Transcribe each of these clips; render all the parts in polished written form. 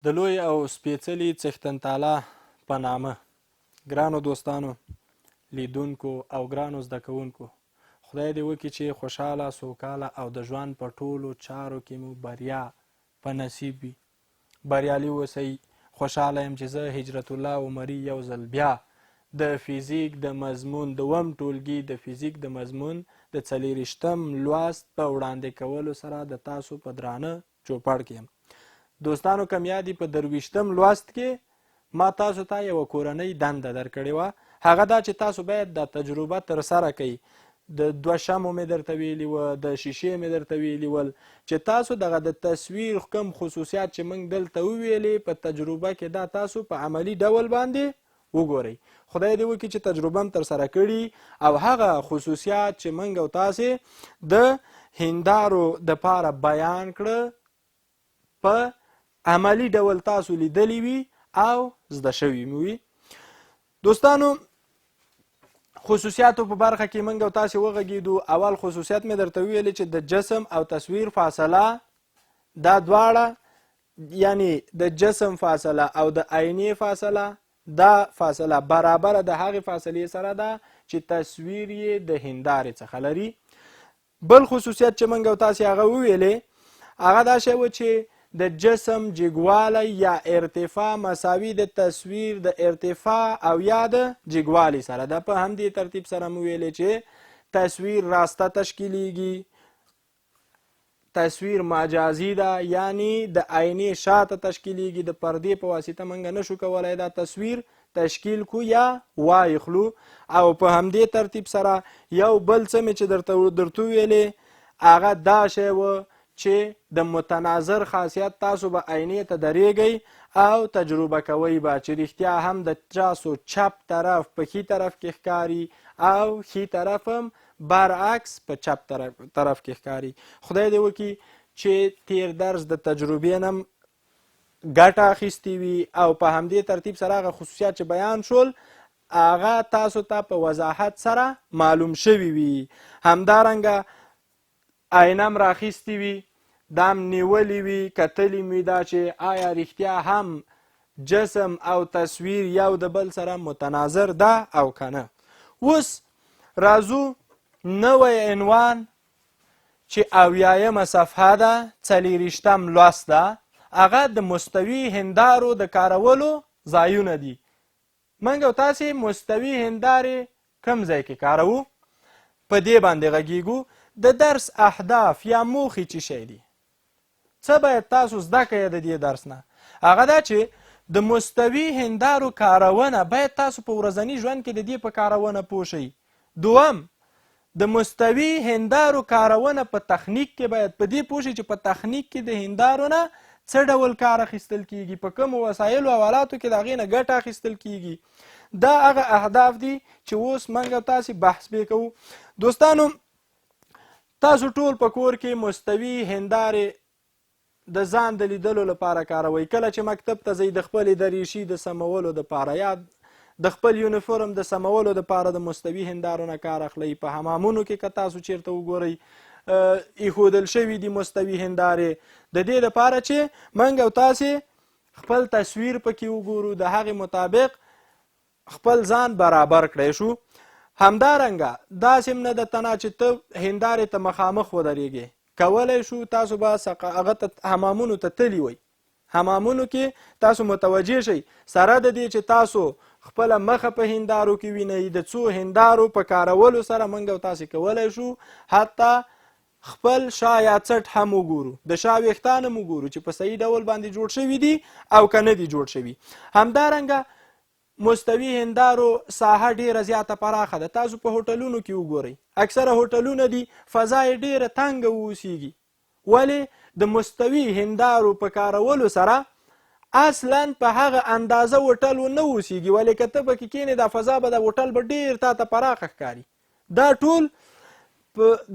د لوی او سپېڅلي څښتن تعالی په نامه ګرانو دوستانو لیدونکو او ګرانو زده کوونکو خدای دې وکړي چې خوشحاله سوکاله او د ژوند په ټولو چارو کې مو بریا په نصیب وي بریالي اوسئ خوشحاله یم چې زه هجرت الله عمري یو ځل بیا د فزیک د مضمون د اووم ټولګي د فزیک د مضمون د 40 لوست په وړاندې کولو سره د تاسو په درانه چوپړ کې یم دوستانو کم یادي په 23 لوست کې ما تاسو ته یوه کورنۍ دنده درکړې وه هغه دا چې تاسو باید دا تجربه ترسره کوئ د 2 شمو مې درته ویلي وه د شیشې مې درته ویلي ول چې تاسو دغه د تصویر کوم خصوصیات چې موږ دلته وویلې په تجربه کې دا تاسو په عملي ډول باندې وګورئ خدای دې وکړي چې تجربه هم ترسره کړي او هغه خصوصیات چې موږ او تاسې د هندارو دپاره بیان کړه په عملي ډول تاسو لیدلی وي او زده شوي مې وي دوستانو خصوصیاتو په برخه کې موږ او تاسې وغږیدو اول خصوصیات مې درته وویلې چې د جسم او تصویر فاصله دا دواړه یعنی د جسم فاصله او د آینې فاصله دا فاصله برابره د هغې فاصلې سره ده چې تصویر یې د هندارې څخه لري بل خصوصیت چې موږ او تاسې هغه وویلې هغه دا شی و چې د جسم جګوالی یا ارتفاع مساوي د تصویر د ارتفاع او یا د جګوالي سره ده په همدې ترتیب سره مو ویلې چې تصویر راسته تشکیلیږي تصویر مجازي ده یعنی د آینې شاته تشکیلیږي د پردې په واسطه موږ نشو کولی دا تصویر تشکیل کو یا وایخلو او په همدې ترتیب سره یو بل څه مې چې درته ویلې هغه دا شی و چې د متناظر خاصیت تاسو به آینې ته درېږئ او تجربه کوئ به چې رښتیا هم د تاسو چپ طرف په ښي طرف کې ښکاري او ښي طرف هم برعکس په چپ طرف کې ښکاري خدای دې وکړي چې تیر درس د تجربې نه ګټه اخیستې وي او په همدې ترتیب سره هغه خصوصیات چې بیان شول هغه تاسو ته په وضاحت سره معلوم شوي وي همدارنګه آینه هم راخیستې وي دام نیولې وي کتلې مې دا چې آیا رښتیا هم جسم او تصویر یو د بل سره متناظر ده او که نه اوس راځو نوی عنوان چې 80مه صفحه ده 40 لوست ده هغه د مستوي هندارو د کارولو ځایونه دي موږ او تاسې مستوي هندارې کوم ځای کې کاروو په دې باندې غږیږو د درس اهداف یا موخې څه شی دي څه باید تاسو زده کړئ د دې درس نه هغه دا چې د مستوي هندارو کارونه باید تاسو په ورځني ژوند کې د دې په کارونه پوه شئ دوم د مستوي هندارو کارونه په تخنیک کې باید په دې پوه شئ چې په تخنیک کې د هندارو نه څه ډول کار اخیستل کیږي په کومو وسایلو او آلاتو کې د هغې نه ګټه اخیستل کیږي دا هغه اهداف دي چې اوس موږ او تاسې بحث پرې کوو دوستانو تاسو ټول په کور کې مستوي هندارې د ځان د لیدلو لپاره کاروئ کله چې مکتب ته ځئ د خپلې دریشي د سمولو دپاره یا د خپل یونیفورم د سمولو دپاره د مستوي هندارو نه کار اخلئ په حمامونو کې که تاسو چیرته وګورئ ایښودل شوي دي مستوي هندارې د دې لپاره چې موږ او تاسې خپل تصویر پکې وګورو د هغې مطابق خپل ځان برابر کړی شو همدارنګه داسې هم نه ده تنه چې ته هندارې ته مخامخ ودرېږې کولی شو تاسو به هغه ته حمامونو ته تلي وئ حمامونو کې تاسو متوجه شئ سره د دې چې تاسو خپله مخه په هندارو کې وینئ د څو هندارو په کارولو سره موږ او تاسې کولی شو حتی خپل شا یا څټ هم وګورو د شا ویښتان هم وګورو چې په صحیح ډول باندې جوړ شوي دي او که نه دي جوړ شوي همدارنګه مستوي هندارو ساحه ډیره زیاته پراخه ده تاسو په هوټلونو کې وګورئ اکثره هوټلونه دي فضا یې ډیره تنګه واوسیږي ولې د مستوي هندارو په کارولو سره اصلا په هغه اندازه هوټل ونه اوسیږي ولې که ته پکې کښېنې دا فضا به د هوټل به ډیر تاته پراخه ښکاري دا ټول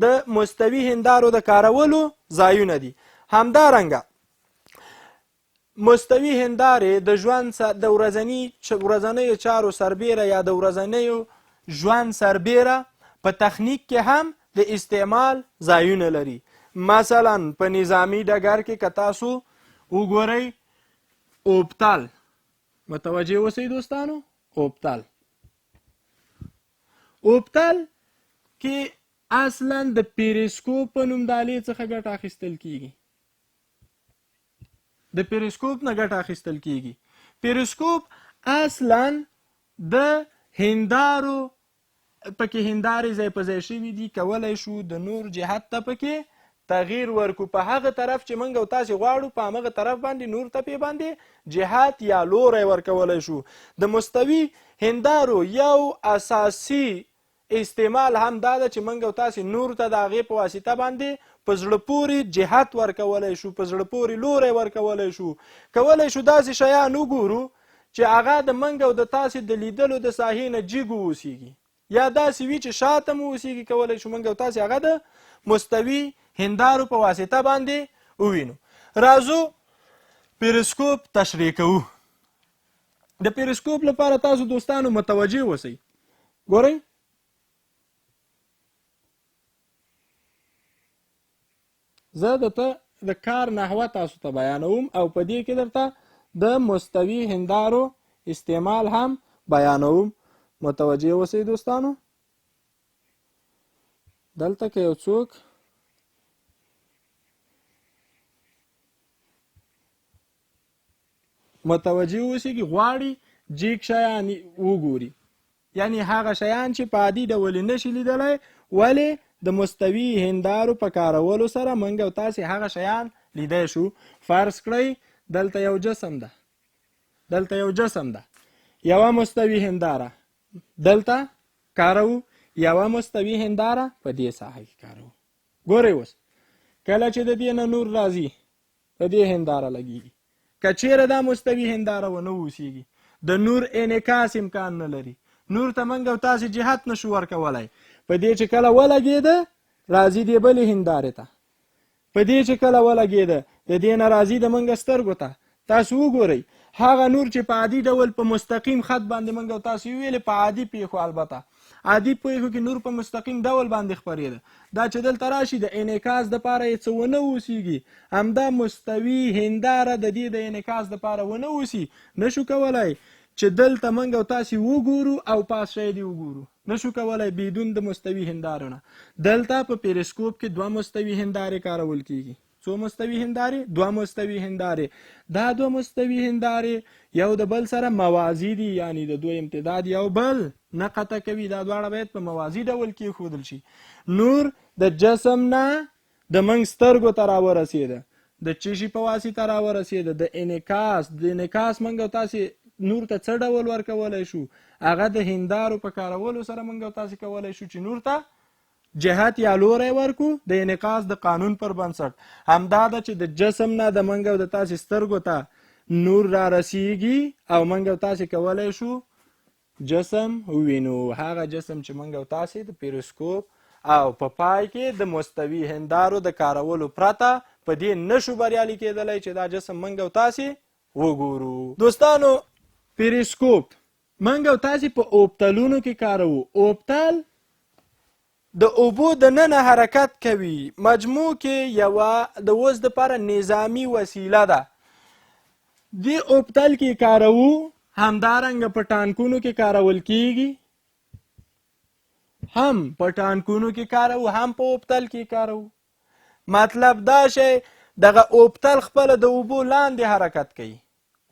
د مستوي هندارو د کارولو ځایونه دي همدارنګه مستوي هندارې د ژوند د ورځنیو چارو سربیره یا د ورځنیو ژوند سربیره په تخنیک کې هم د استعمال ځایونه لري مثلا په نظامی ډګر کې که تاسو وګورئ اوبتل. متوجه اوسئ دوستانو. اوبتل کې اصلا د پیریسکوپ په نوم د آلې څخه ګټه اخیستل کیږي. د پیریسکوپ نه ګټه اخیستل کیږي. پیریسکوپ اصلا د هندارو پکې هندارې ځای په ځای شوي دي، کولی شو د نور جهت ته پکې تغییر ورکو، په هغه طرف چې موږ او تاسې غواړو په همغه طرف باندې نور تپې باندې جهت یا لوری ورکولی شو. د مستوي هندارو یو اساسي استعمال هم دا ده چې موږ او تاسې نور ته د هغې په واسطه باندې په زړه پورې جهت ورکولی شو، په زړه پورې لوری ورکولی شو. کولی شو داسې شیان وګورو چې هغه د موږ او د تاسې د لیدلو د ساحې نه جګ واوسیږي، یا داسې وي چې شاته مو اوسیږي. کولی شو موږ او تاسې هغه د مستوي هندارو په واسطه باندې ووینو. راځو پیریسکوپ تشریح کوو. د پیریسکوپ لپاره تاسو دوستانو متوجه اوسئ. ګورئ زه د کار نحوه تاسو ته بیانوم او په دې کې درته د مستوي هندارو استعمال هم بیانوم. متوجه اوسئ دوستانو. دلته که یو څوک متوجه اوسیږي غواړي جیک شیان وګوري، یعنی هغه شیان چې په عادي ډول نشي لیدلی، ولې د مستوي هندارو په کارولو سره موږ او تاسې هغه شیان لیدی شو. فرض کړئ دلته یو جسم ده، یوه مستوي هنداره دلته کارو، یوه مستوي هنداره په دې ساحه کې کارو. ګورئ اوس کله چې د دې نه نور راځي په دې هنداره لګیږي، که چیرې دا مستوي هنداره ونه اوسیږي د نور انعکاس امکان نه لري، نور ته موږ او تاسې جهت نشو ورکولی. په دې چې کله ولګېده راځي دې بلې هندارې ته، په دې چې کله ولګېده د دې نه راځي د موږ سترګو ته. تاسو وګورئ هغه نور چې په عادي ډول په مستقیم خط باندې موږ او تاسو ویلې، په عادي پیښو البته عادي پیښو کې نور په مستقیم ډول باندې خپرېده، دا چې دلته راشي د انعکاس دپاره یې څه ونه اوسیږي، همدا مستوي هنداره د دې د انعکاس دپاره ونه اوسي، نشو کولی چې دلته موږ او تاسې وګورو او پاس شی دې وګورو، نشو کولی بدون د مستوي هندارو نه. دلته په پیریسکوپ کې دوه مستوي هندارې کارول کیږي. څو مستوي هندارې؟ دوه مستوي هندارې. دا دوه مستوي هندارې یو د بل سره موازي دي، یعنی د دوی امتداد یو بل نه قطع کوي. دا دواړه باید په موازي ډول کېښودل شي. نور د جسم نه د موږ سترګو ته راورسېده، د څه شي په واسطه راورسېده؟ د انعکاس. د انعکاس موږ او تاسې نور ته څه ډول ورکولی شو؟ هغه د هندارو په کارولو سره موږ او تاسې کولی شو چې نور ته جهت یا لوری ورکو د انعکاس د قانون پر بنسټ. همدا ده چې د جسم نه د موږ او د تاسې سترګو ته نور را رسیږي او موږ او تاسې کولی شو جسم ووینو. هغه جسم چې موږ او تاسې د پیریسکوپ او په پای کې د مستوي هندارو د کارولو پرته په دې نشو بریالي کېدلی چې دا جسم موږ او تاسې وګورو. دوستانو پیریسکوپ موږ او تاسې په اوبتلونو کې کاروو. اوبتل د اوبو د ننه حرکت کوي. مجموع کې یوه د اوس دپاره نظامي وسیله ده. دې اوبتل کې کاروو، همدارنګه په ټانکونو کې کارول کیږي، هم په ټانکونو کې کاروو هم په اوبتل کې کاروو. مطلب دا شی دغه اوبتل خپله د اوبو لاندې حرکت کوي،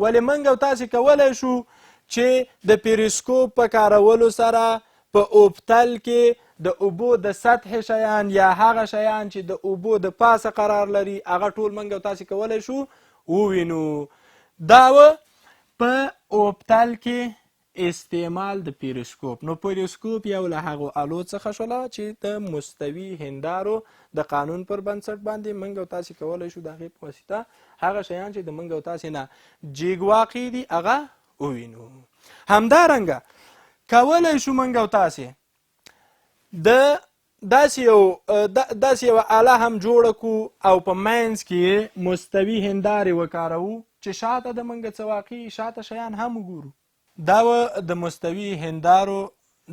ولې موږ او تاسې کولی شو چې د پیریسکوپ په کارولو سره په اوبتل کې د اوبو د سطح شیان یا هغه شیان چې د اوبو د پاسه قرار لري هغه ټول موږ او تاسې کولی شو ووینو. دا و په اوبتل کې استعمال د پیریسکوپ. نو پیریسکوپ یو له هغو الو څخه شوله چې د مستوي هندارو د قانون پر بنسټ باندې موږ او تاسې کولی شو د هغې په واسطه هغه شیان چې د موږ او تاسې نه جیګ واقع دي هغه ووینو. همدارنګه کولی شو موږ او تاسې داسې یوه آله هم جوړه کړو او په منځ کې مستوي هندارې وکاروو چې شاته د موږ څه واقعي شاته شیان هم وګورو. دا و د مستوي هندارو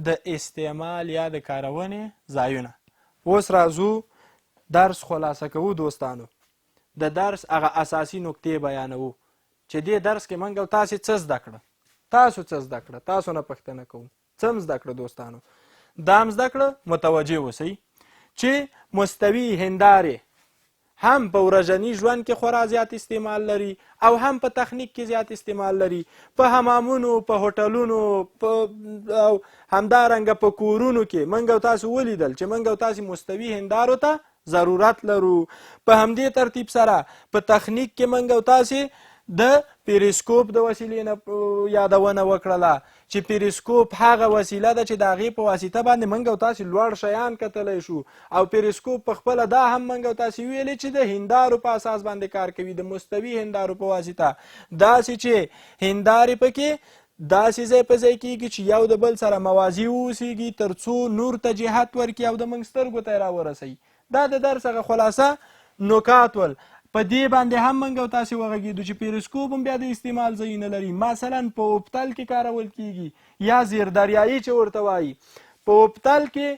د استعمال یا د کارونې ځایونه. اوس راځو درس خلاصه کوو دوستانو. د درس هغه اساسي نکتې بیانوو چې دې درس کې موږ او تاسې څه زده کړه. تاسو څه زده کړه؟ تاسو نه پوښتنه کوم څه م زده کړه دوستانو؟ دا م زده کړه متوجه اوسئ چې مستوي هندارې هم په ورځني ژوند کې خورا زیات استعمال لري او هم په تخنیک کې زیات استعمال لري. په حمامونو، په هوټلونو، او همدارنګه په کورونو کې موږ او تاسو ولیدل چې موږ او تاسې مستوي هندارو ته ضرورت لرو. په همدې ترتیب سره په تخنیک کې موږ او تاسې د پیریسکوپ د وسیلې نه یادونه وکړله چې پیریسکوپ هغه وسیله ده چې د هغې په واسطه باندې موږ او تاسې لوړ شیان کتلی شو. او پیریسکوپ په خپله دا هم موږ او تاسې ویلې چې د هندارو په اساس باندې کار کوي، د مستوي هندارو په واسطه. داسې چې هندارې پکې داسې ځای په ځای کېږي چې یو د بل سره موازي واوسېږي تر څو نور ته جهت ورکړي او د موږ سترګو ته یې راورسوي. دا د درس هغه خلاصه نکات ول. په دې باندې هم موږ او تاسې وغږېدو چې پیریسکوپ هم بیا د استعمال ځایونه لري. مثلا په اوبتل کې کارول کېږي یا زیردریایي چې ورته وایي. په اوبتل کې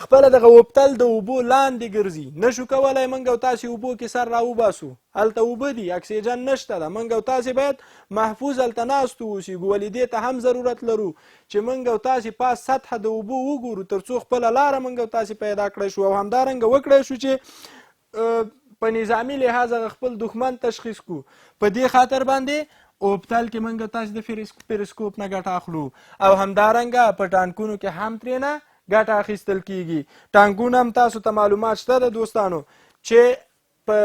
خپله دغه اوبتل د اوبو لاندې ګرځي، نشو کولی موږ او تاسې اوبو کې سر راوباسو. هلته اوبه دي، اکسیجن نشته ده. موږ او تاسې باید محفوظ هلته ناست واوسېږو. ولې دې ته هم ضرورت لرو چې موږ او تاسې په سطحه د اوبو وګورو تر څو خپله لاره موږ او تاسې پیدا کړی شو او همدارنګه وکړی شو چې په نظامي لحاظ خپل دښمن تشخیص کو. په دې خاطر باندې اوبتل کې موږ تاسو د پیریسکوپ نه ګټه اخلو او همدارنګه په ټانکونو کې هم ترېنه ګټه اخیستل کیږي. ټانکونه هم تاسو ته معلومات شته ده دوستانو چې په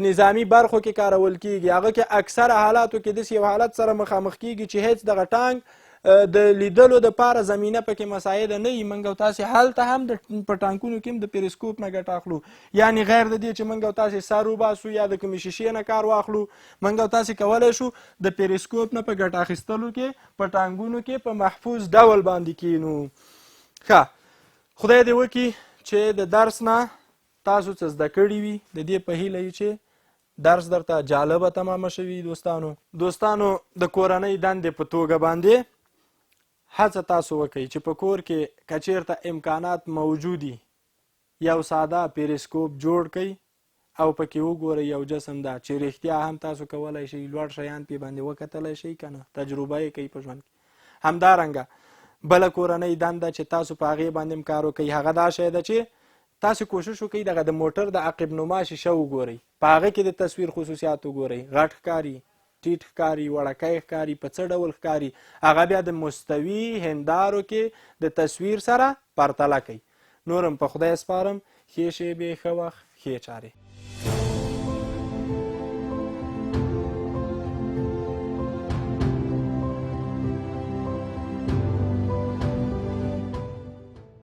نظامي برخو کې کارول کیږي. هغه کې اکثره حالاتو کې داسې یو حالت سره مخامخ کیږي چې هیڅ دغه ټانک د لیدلو دپاره زمینه پکې مساعده نه وي. موږ او تاسې هلته هم په ټانکونو کې هم د پیریسکوپ نه ګټه اخلو. یعنې غیر د دې چې موږ او تاسې سر وباسو یا د کومې شیشې نه کار واخلو، موږ او تاسې کولی شو د پیریسکوپ نه په ګټه اخیستلو کې په ټانکونو کې په محفوظ ډول باندې کینو. ښه، خدای دې وکړي چې د درس نه تاسو څه زده کړي وي. د دې په هیله یو چې درس درته جالبه تمامه شوي. دوستانو د کورنۍ دندې په توګه باندې هڅه تاسو وکړئ چې په کور کې که چېرته امکانات موجودي یو ساده پیریسکوپ جوړ کړئ او پکې وګورئ یو جسم ده چې رښتیا هم تاسو کولی شئ لوړ شیان پې باندې وکتلی شئ که نه، تجربه یې کوئ په ژوند کې. همدارنګه بله کورنۍ دنده چې تاسو په هغې باندې هم کار وکړئ هغه دا شی ده چې تاسو کوشش وکړئ دغه د موټر د عقب نما شیشه وګورئ، په هغه کې د تصویر خصوصیات وګورئ. غټ ښکاري، ټیټ ښکاري، وړکی ښکاري، په څه ډول ښکاري، هغه بیا د مستوي هندارو کې د تصویر سره پرتله کوي. نور هم په خدای سپارم. ښې شیبې، ښه وخت، ښې چارې.